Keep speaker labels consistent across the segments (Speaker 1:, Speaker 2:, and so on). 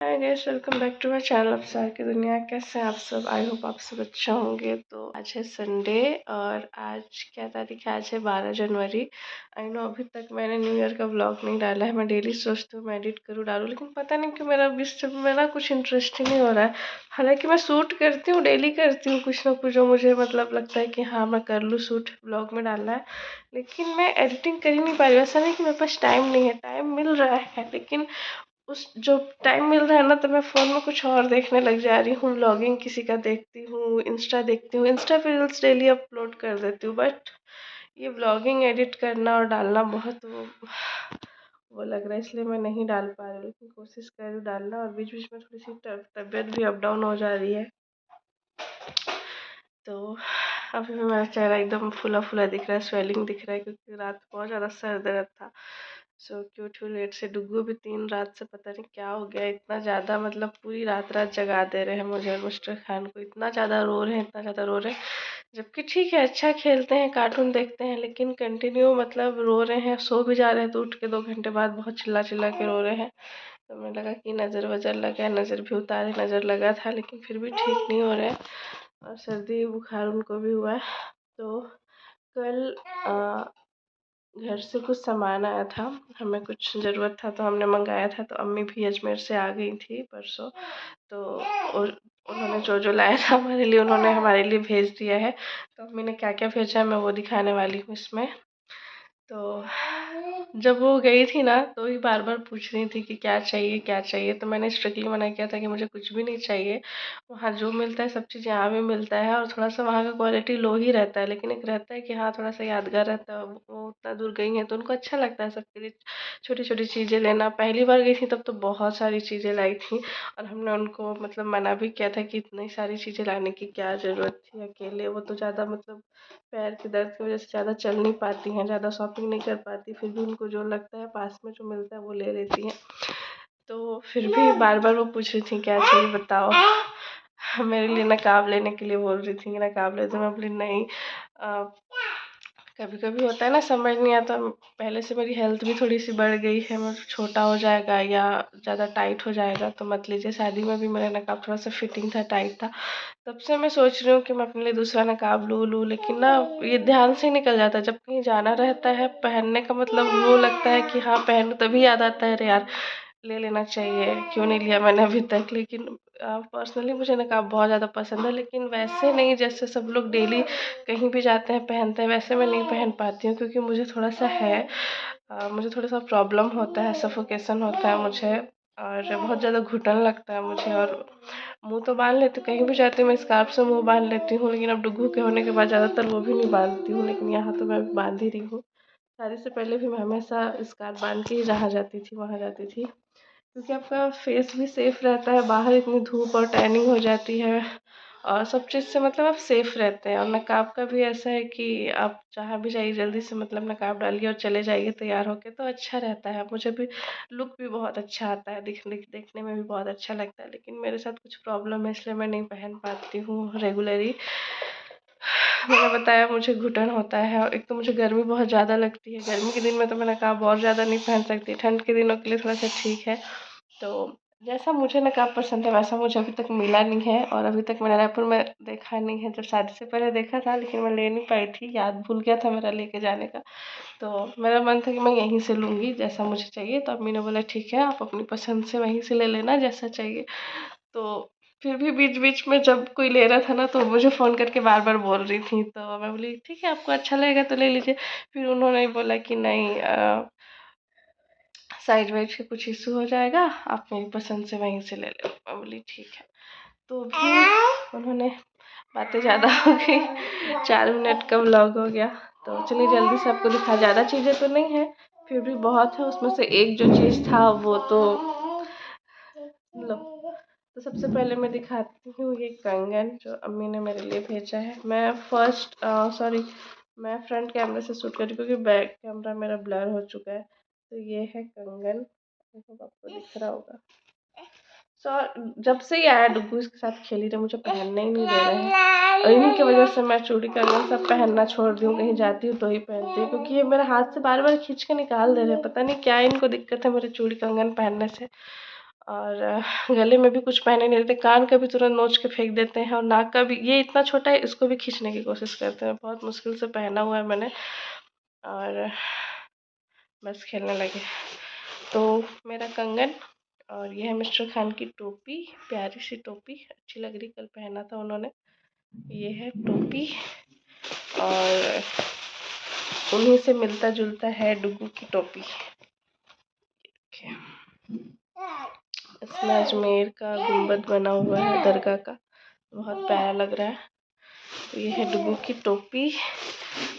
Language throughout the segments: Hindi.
Speaker 1: Hi guys, welcome back to my channel Afsar ki Duniya. कैसे हैं आप सब? आई होप आप सब अच्छे होंगे। तो आज है संडे और आज क्या तारीख है? आज है 12 जनवरी। आई नो अभी तक मैंने न्यू ईयर का व्लॉग नहीं डाला है। मैं डेली सोचती हूँ मैं एडिट करूँ डालूँ, लेकिन पता नहीं क्यों मेरा अभी सब में ना कुछ इंटरेस्ट ही नहीं हो रहा है। हालांकि मैं शूट करती हूँ, डेली करती हूँ कुछ ना कुछ जो मुझे मतलब लगता है कि हाँ मैं कर लूँ, शूट व्लॉग में डालना है, लेकिन मैं एडिटिंग कर ही नहीं पा रही हूँ। ऐसा नहीं कि मेरे पास टाइम नहीं है, टाइम मिल रहा है, लेकिन उस जो टाइम मिल रहा है ना, तो मैं फ़ोन में कुछ और देखने लग जा रही हूँ। व्लॉगिंग किसी का देखती हूँ, इंस्टा देखती हूँ, इंस्टा पे रील्स डेली अपलोड कर देती हूँ। बट ये व्लॉगिंग एडिट करना और डालना बहुत वो लग रहा है, इसलिए मैं नहीं डाल पा रही हूँ, लेकिन कोशिश कर रही हूँ डालना। और बीच बीच में थोड़ी सी तबीयत भी अप डाउन हो जा रही है। तो अभी भी मेरा चेहरा एकदम फूला फूला दिख रहा है, स्वेलिंग दिख रहा है, क्योंकि रात बहुत ज़्यादा सर दर्द था। सो क्यों उठी लेट से। डुग्गू भी 3 रात से पता नहीं क्या हो गया, इतना ज़्यादा मतलब पूरी रात रात जगा दे रहे हैं मुझे और मिस्टर खान को। इतना ज़्यादा रो रहे हैं, इतना ज़्यादा रो रहे हैं, जबकि ठीक है अच्छा खेलते हैं, कार्टून देखते हैं, लेकिन कंटिन्यू मतलब रो रहे हैं। सो भी जा रहे हैं तो उठ के 2 घंटे बाद बहुत चिल्ला चिल्ला के रो रहे हैं। तो मुझे लगा कि नज़र वज़र लगा है, नज़र भी उतारे, नज़र लगा था, लेकिन फिर भी ठीक नहीं हो रहा है और सर्दी बुखार उनको भी हुआ है। तो कल घर से कुछ सामान आया था, हमें कुछ ज़रूरत था तो हमने मंगाया था। तो अम्मी भी अजमेर से आ गई थी परसों। तो उन्होंने जो जो लाया था हमारे लिए, उन्होंने हमारे लिए भेज दिया है। तो अम्मी ने क्या क्या भेजा है मैं वो दिखाने वाली हूँ इसमें। तो जब वो गई थी ना, तो ही बार बार पूछ रही थी कि क्या चाहिए क्या चाहिए। तो मैंने स्ट्रिक्टली मना किया था कि मुझे कुछ भी नहीं चाहिए। वहाँ जो मिलता है सब चीज़ यहाँ भी मिलता है, और थोड़ा सा वहाँ का क्वालिटी लो ही रहता है, लेकिन एक रहता है कि हाँ थोड़ा सा यादगार रहता है। वो उतना दूर गई हैं तो उनको अच्छा लगता है सबके लिए छोटी छोटी चीज़ें लेना। पहली बार गई थी तब तो बहुत सारी चीज़ें लाई थी, और हमने उनको मतलब मना भी किया था कि इतनी सारी चीज़ें लाने की क्या ज़रूरत थी। अकेले वो तो ज़्यादा मतलब पैर के दर्द की वजह से ज़्यादा चल नहीं पाती हैं, ज़्यादा शॉपिंग नहीं कर पाती, फिर भी उनको जो लगता है पास में जो मिलता है वो ले लेती हैं। तो फिर भी बार बार वो पूछ रही थी क्या चाहिए बताओ। मेरे लिए नकाब लेने के लिए बोल रही थी कि नकाब ले दो। मैं बोली नहीं। कभी कभी होता है ना, समझ नहीं आता। पहले से मेरी हेल्थ भी थोड़ी सी बढ़ गई है, मतलब छोटा हो जाएगा या ज़्यादा टाइट हो जाएगा तो मत लीजिए। शादी में भी मेरा नकाब थोड़ा सा फिटिंग था, टाइट था, तब से मैं सोच रही हूँ कि मैं अपने लिए दूसरा नकाब लूँ, लेकिन ना ये ध्यान से ही निकल जाता है। जब कहीं जाना रहता है पहनने का मतलब वो लगता है कि हाँ पहनूँ, तभी याद आता है अरे यार ले लेना चाहिए, क्यों नहीं लिया मैंने अभी तक। लेकिन पर्सनली मुझे नकाब बहुत ज़्यादा पसंद है, लेकिन वैसे नहीं जैसे सब लोग डेली कहीं भी जाते हैं पहनते हैं, वैसे मैं नहीं पहन पाती हूँ, क्योंकि मुझे थोड़ा सा है मुझे थोड़ा सा प्रॉब्लम होता है, सफोकेशन होता है मुझे, और बहुत ज़्यादा घुटन लगता है मुझे। और मुंह तो बांध लेती हूँ, कहीं भी जाती हूँ मैं स्कार्फ से मुंह बांध लेती हूँ, लेकिन अब डुग्गू के होने के बाद ज़्यादातर वो भी नहीं बांधती हूँ, लेकिन यहाँ तो मैं बांध ही रही हूँ। शादी से पहले भी मैं हमेशा स्कार्फ बांध के ही जहाँ जाती थी वहाँ जाती थी, क्योंकि आपका फेस भी सेफ रहता है। बाहर इतनी धूप और टैनिंग हो जाती है, और सब चीज़ से मतलब आप सेफ रहते हैं। और नकाब का भी ऐसा है कि आप जहाँ भी जाइए जल्दी से मतलब नकाब डालिए और चले जाइए तैयार होके, तो अच्छा रहता है। मुझे भी लुक भी बहुत अच्छा आता है, देखने में भी बहुत अच्छा लगता है, लेकिन मेरे साथ कुछ प्रॉब्लम है इसलिए मैं नहीं पहन पाती हूँ रेगुलरली। मैंने बताया मुझे घुटन होता है, और एक तो मुझे गर्मी बहुत ज़्यादा लगती है। गर्मी के दिन में तो मैं नकाब और ज़्यादा नहीं पहन सकती, ठंड के दिनों के लिए थोड़ा सा ठीक है। तो जैसा मुझे नकाब पसंद है वैसा मुझे अभी तक मिला नहीं है, और अभी तक मैंने रायपुर में देखा नहीं है। जब शादी से पहले देखा था लेकिन मैं ले नहीं पाई थी, याद भूल गया था मेरा लेके जाने का। तो मेरा मन था कि मैं यहीं से लूँगी जैसा मुझे चाहिए। तो अम्मी ने बोला ठीक है आप अपनी पसंद से वहीं से ले लेना जैसा चाहिए। तो फिर भी बीच बीच में जब कोई ले रहा था ना, तो मुझे फ़ोन करके बार बार बोल रही थी, तो मैं बोली ठीक है आपको अच्छा लगेगा तो ले लीजिए। फिर उन्होंने बोला कि नहीं साइज वाइज का कुछ इशू हो जाएगा, आप मेरी पसंद से वहीं से ले लो। मैं बोली ठीक है। तो भी उन्होंने बातें ज़्यादा हो गई, 4 मिनट का व्लॉग हो गया। तो चलिए जल्दी से आपको दिखा, ज़्यादा चीज़ें तो नहीं है, फिर भी बहुत है। उसमें से एक जो चीज़ था वो तो लो। तो सबसे पहले मैं दिखाती हूँ ये कंगन जो अम्मी ने मेरे लिए भेजा है। मैं मैं फ्रंट कैमरे से शूट कर रही हूँ क्योंकि बैक कैमरा मेरा ब्लर हो चुका है। तो ये है कंगन, देखो आपको दिख रहा होगा। जब से ही आया डुग्गू इसके साथ खेली रहे, मुझे पहनने ही नहीं दे रहे हैं, और इन्हीं की वजह से मैं चूड़ी कंगन सब पहनना छोड़ दी हूँ। कहीं जाती हूँ तो ही पहनती हूँ, क्योंकि ये मेरे हाथ से बार बार खींच के निकाल दे रहे हैं। पता नहीं क्या इनको दिक्कत है मेरे चूड़ी कंगन पहनने से। और गले में भी कुछ पहने नहीं रहते, कान का भी तुरंत नोच के फेंक देते हैं, और नाक का भी, ये इतना छोटा है इसको भी खींचने की कोशिश करते हैं। बहुत मुश्किल से पहना हुआ है मैंने, और बस खेलने लगे। तो मेरा कंगन, और ये है मिस्टर खान की टोपी, प्यारी सी टोपी, अच्छी लग रही, कल पहना था उन्होंने। ये है टोपी, और उन्हीं से मिलता जुलता है डुगू की टोपी। इसमें अजमेर का गुंबद बना हुआ है दरगाह का, बहुत प्यारा लग रहा है। तो ये है डुगू की टोपी।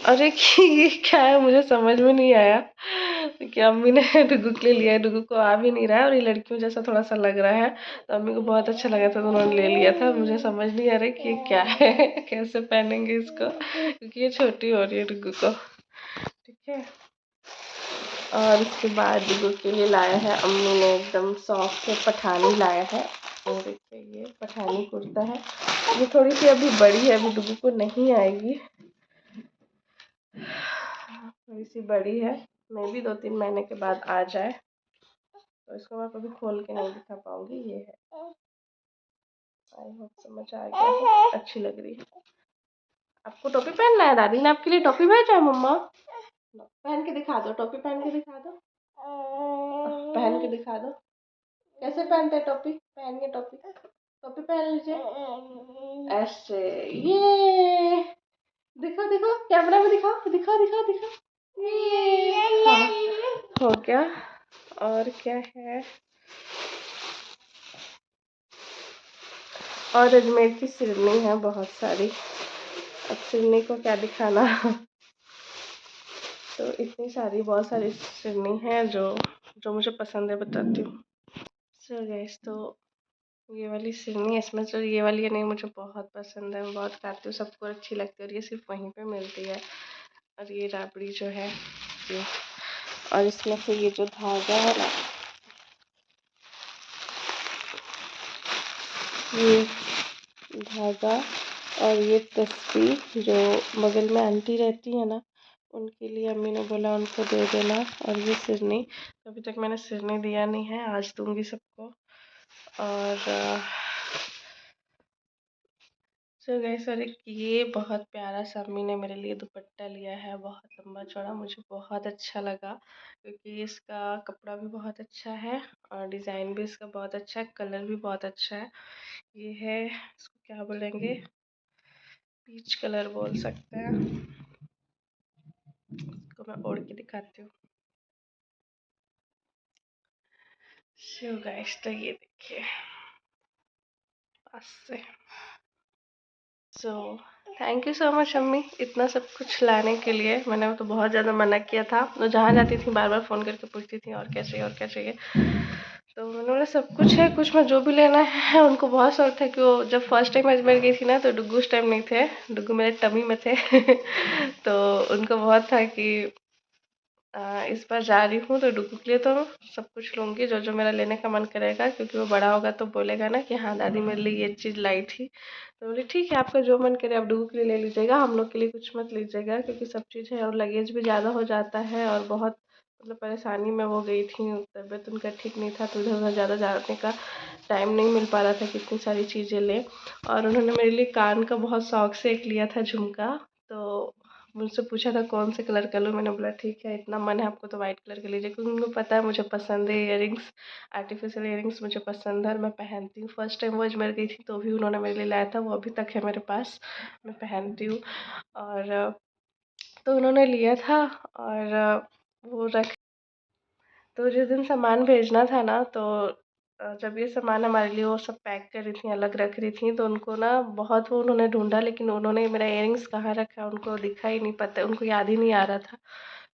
Speaker 1: अरे कि ये क्या है, मुझे समझ में नहीं आया कि अम्मी ने डुगू के लिए लिया है। डुगू को आ भी नहीं रहा है, और ये लड़कियों जैसा थोड़ा सा लग रहा है, तो अम्मी को बहुत अच्छा लगा था तो उन्होंने ले लिया था। मुझे समझ नहीं आ रहा कि ये क्या है कैसे पहनेंगे इसको, क्योंकि ये छोटी हो रही है डुगू को। ठीक है, और उसके बाद डुगू के लिए लाया है अम्मी ने एकदम सॉफ्ट से पठानी लाया है। और देखिए ये पठानी कुर्ता है, ये थोड़ी सी अभी बड़ी है, अभी डुगू को नहीं आएगी, थोड़ी सी बड़ी है, मैं भी 2-3 महीने के बाद आ जाए। तो इसको मैं कभी खोल के नहीं दिखा पाऊंगी। ये है, आई होप समझ आ गया हो, अच्छी लग रही है। आपको टोपी पहनना है, दादी ने आपके लिए टोपी भेजा है मम्मा, पहन के दिखा दो, टोपी पहन के दिखा दो, पहन के दिखा दो, कैसे पहनते हैं टोपी, पहनिए टोपी, टोपी पहन लीजिए ऐसे, ये दिखो दिखो, कैमरा में दिखाओ, दिखाओ दिखाओ दिखाओ, ये हाँ हो गया। और क्या है, और अजमेर की सिरनी है बहुत सारी, अब सिरनी को क्या दिखाना तो इतनी सारी, बहुत सारी सिरनी है जो जो मुझे पसंद है, बताती हूँ। सो गैस, तो ये वाली सिरनी है, इसमें जो ये वाली है नहीं, मुझे बहुत पसंद है, मैं बहुत खाती हूँ, सबको अच्छी लगती है, और ये सिर्फ वहीं पे मिलती है। और ये राबड़ी जो है ये, और इसमें से ये जो धागा है ना, ये धागा, और ये तस्वीर जो बगल में आंटी रहती है ना, उनके लिए अम्मी ने बोला उनको दे देना। और ये सिरनी, अभी तक मैंने सिरनी दिया नहीं है, आज दूंगी सबको। और सो गैस, और एक ये बहुत प्यारा सा अम्मी ने मेरे लिए दुपट्टा लिया है, बहुत लंबा चौड़ा, मुझे बहुत अच्छा लगा, क्योंकि इसका कपड़ा भी बहुत अच्छा है, और डिज़ाइन भी इसका बहुत अच्छा है, कलर भी बहुत अच्छा है। ये है, इसको क्या बोलेंगे, पीच कलर बोल सकते हैं। इसको मैं ओढ़ के दिखाती हूँ। सो गाइस, तो ये देखिए पास से। So thank you so much अम्मी, इतना सब कुछ लाने के लिए। मैंने तो बहुत ज़्यादा मना किया था, मैं जहाँ जाती थी बार बार फ़ोन करके पूछती थी और क्या चाहिए और क्या चाहिए। तो मैंने बोला सब कुछ है, कुछ में जो भी लेना है। उनको बहुत शौक था कि वो जब फर्स्ट टाइम अजमेर गई थी ना, तो डुग्गू उस टाइम नहीं थे, डुग्गू मेरे टमी में थे तो उनको बहुत था कि इस बार जा रही हूँ तो डुग्गू के लिए तो सब कुछ लूँगी, जो जो मेरा लेने का मन करेगा, क्योंकि वो बड़ा होगा तो बोलेगा ना कि हाँ दादी मेरे लिए ये चीज़ लाई थी। तो बोली ठीक है, आपका जो मन करे आप डुग्गू के लिए ले लीजिएगा, हम लोग के लिए कुछ मत लीजिएगा, क्योंकि सब चीज़ है और लगेज भी ज़्यादा हो जाता है, और बहुत मतलब परेशानी में वो गई थी, तबीयत उनका ठीक नहीं था, तो इधर उधर ज़्यादा जाने का टाइम नहीं मिल पा रहा था कि इतनी सारी चीज़ें ले। और उन्होंने मेरे लिए कान का बहुत शौक से एक लिया था झुमका, तो मुझसे पूछा था कौन से कलर का लूँ, मैंने बोला ठीक है इतना मन है आपको तो वाइट कलर का लीजिए, क्योंकि उनको पता है मुझे पसंद है इयरिंग्स, आर्टिफिशियल इयरिंग्स मुझे पसंद है और मैं पहनती हूँ। फर्स्ट टाइम वो अजमेर गई थी तो भी उन्होंने मेरे लिए लाया था, वो अभी तक है मेरे पास, मैं पहनती हूँ। और तो उन्होंने लिया था, और वो रख, तो जिस दिन सामान भेजना था ना, तो जब ये सामान हमारे लिए वो सब पैक कर रही थी, अलग रख रही थी, तो उनको ना बहुत वो उन्होंने ढूंढा, लेकिन उन्होंने मेरा इयरिंग्स कहाँ रखा उनको दिखा ही नहीं, पता उनको याद ही नहीं आ रहा था,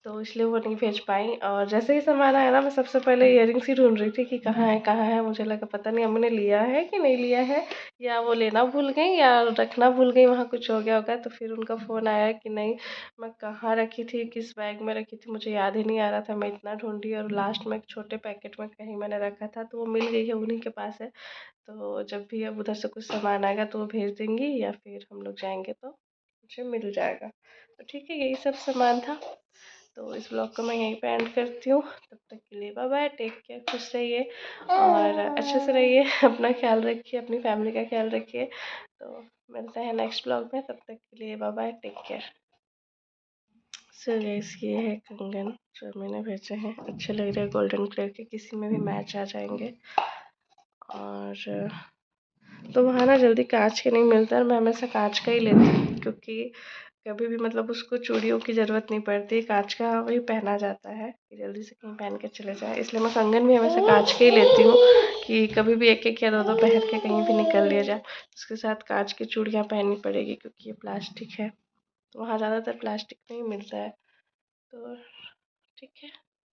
Speaker 1: तो इसलिए वो नहीं भेज पाई। और जैसे ही सामान आया ना, मैं सबसे पहले इयरिंग्स ही ढूंढ रही थी कि कहाँ है कहाँ है, मुझे लगा पता नहीं अम्मी ने लिया है कि नहीं लिया है, या वो लेना भूल गई या रखना भूल गई, वहाँ कुछ हो गया होगा। तो फिर उनका फ़ोन आया कि नहीं, मैं कहाँ रखी थी, किस बैग में रखी थी, मुझे याद ही नहीं आ रहा था, मैं इतना ढूंढी, और लास्ट में एक छोटे पैकेट में कहीं मैंने रखा था, तो वो मिल गई है, उन्हीं के पास है। तो जब भी अब उधर से कुछ सामान आएगा तो वो भेज देंगी, या फिर हम लोग जाएंगे तो मुझे मिल जाएगा। तो ठीक है, यही सब सामान था। तो इस ब्लॉग को मैं यहीं पे एंड करती हूँ। तब तक के लिए बाय बाय, टेक केयर, खुश रहिए और अच्छे से रहिए, अपना ख्याल रखिए, अपनी फैमिली का ख्याल रखिए। तो मिलते हैं नेक्स्ट ब्लॉग में, तब तक के लिए bye bye, take care. So guys, ये है कंगन जो मैंने भेजे हैं, अच्छे लग रहे हैं, गोल्डन कलर के, किसी में भी मैच आ जाएंगे। और तो वहाँ ना जल्दी कांच के नहीं मिलता है, मैं हमेशा कांच का ही लेती हूँ, क्योंकि कभी भी मतलब उसको चूड़ियों की ज़रूरत नहीं पड़ती, कांच का वही पहना जाता है कि जल्दी से कहीं पहन के चले जाए। इसलिए मैं कंगन भी हमेशा कांच के ही लेती हूँ कि कभी भी एक एक या दो दो पहन के कहीं भी निकल लिया जाए। उसके साथ कांच की चूड़ियाँ पहननी पड़ेगी, क्योंकि ये प्लास्टिक है, तो वहाँ ज़्यादातर प्लास्टिक में ही मिलता है। तो ठीक है।